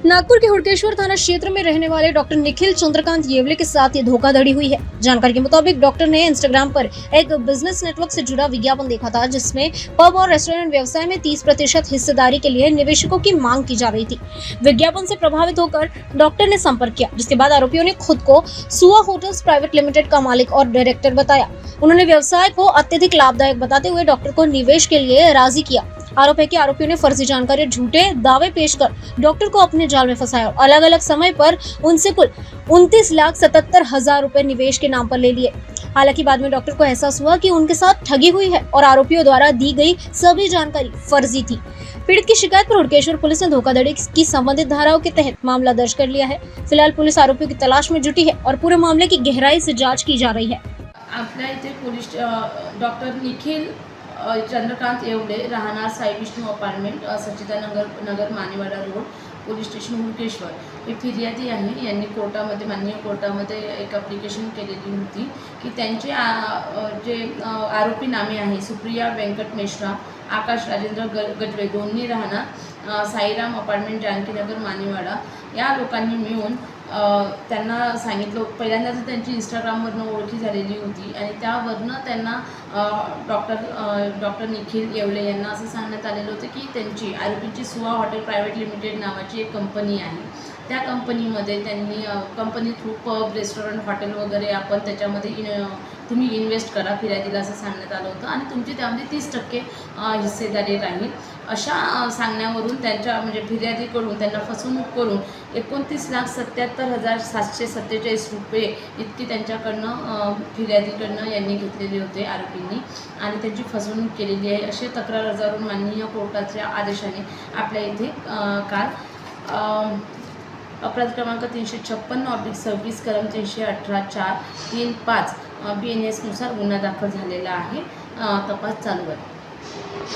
नागपुर के हुड़केश्वर थाना क्षेत्र में रहने वाले डॉक्टर निखिल चंद्रकांत येवले के साथ ये धोखाधड़ी हुई है। जानकारी के मुताबिक डॉक्टर ने इंस्टाग्राम पर एक बिजनेस नेटवर्क से जुड़ा विज्ञापन देखा था, जिसमें पब और रेस्टोरेंट व्यवसाय में 30% हिस्सेदारी के लिए निवेशकों की मांग की जा रही थी। विज्ञापन से प्रभावित होकर डॉक्टर ने संपर्क किया, जिसके बाद आरोपियों ने खुद को सुआ होटल्स प्राइवेट लिमिटेड का मालिक और डायरेक्टर बताया। उन्होंने व्यवसाय को अत्यधिक लाभदायक बताते हुए डॉक्टर को निवेश के लिए राजी किया। आरोप है कि आरोपियों ने फर्जी जानकारी, झूठे दावे पेश कर डॉक्टर को अपने जाल में फंसाया और अलग अलग समय पर उनसे कुल 29,77,000 रुपए निवेश के नाम पर ले लिए। हालांकि बाद में डॉक्टर को एहसास हुआ कि उनके साथ ठगी हुई है और आरोपियों द्वारा दी गई सभी जानकारी फर्जी थी। पीड़ित की शिकायत पर हुड़केश्वर पुलिस ने धोखाधड़ी की संबंधित धाराओं के तहत मामला दर्ज कर लिया है। फिलहाल पुलिस आरोपियों की तलाश में जुटी है और पूरे मामले की गहराई से जाँच की जा रही है। आपल्या इथे पोलीस डॉक्टर निखिल चंद्रकांत येवले, राहणार Sai Vishnu apartment, Sachidanagar Manewada road, police station Hudkeshwar हे फिर्यादी आहे। यांनी कोर्टामध्ये, माननीय कोर्टामध्ये एक ॲप्लिकेशन केलेली होती की त्यांचे जे आरोपी नामे आहे सुप्रिया व्यंकट मेश्राम, आकाश राजेंद्र गजवे, दोन्ही राहणार साईराम अपार्टमेंट, जानकीनगर मानेवाडा, या लोकांनी मिळून त्यांना सांगितलं। पहिल्यांदा तर त्यांची इंस्टाग्रामवरनं ओळखी झालेली होती आणि त्यावरनं त्यांना डॉक्टर निखिल येवले यांना असं सांगण्यात आलेलं होतं की त्यांची आरोपीची सुआ हॉटेल प्रायव्हेट लिमिटेड नावाची एक कंपनी आहे। त्या कंपनीमध्ये त्यांनी company through pub, restaurant, hotel वगैरे आपण त्याच्यामध्ये तुम्ही इन्व्हेस्ट करा फिर्यादीला, असं सांगण्यात आलं होतं आणि तुमची त्यामध्ये 30% हिस्सेदारी राहील, अशा सांगण्यावरून त्यांच्या म्हणजे फिर्यादीकडून त्यांना फसवणूक करून 29,77,747 रुपये इतकी त्यांच्याकडनं फिर्यादीकडनं यांनी घेतलेले होते आरोपींनी आणि त्यांची फसवणूक केलेली आहे, असे तक्रार अर्जावरून माननीय कोर्टाच्या आदेशाने आपल्या इथे काल अपराध क्रमांक 356/26 कलम 318(4)(3)(5) BNS नुसार गुन्हा दाखल झालेला आहे। तपास चालू आहे।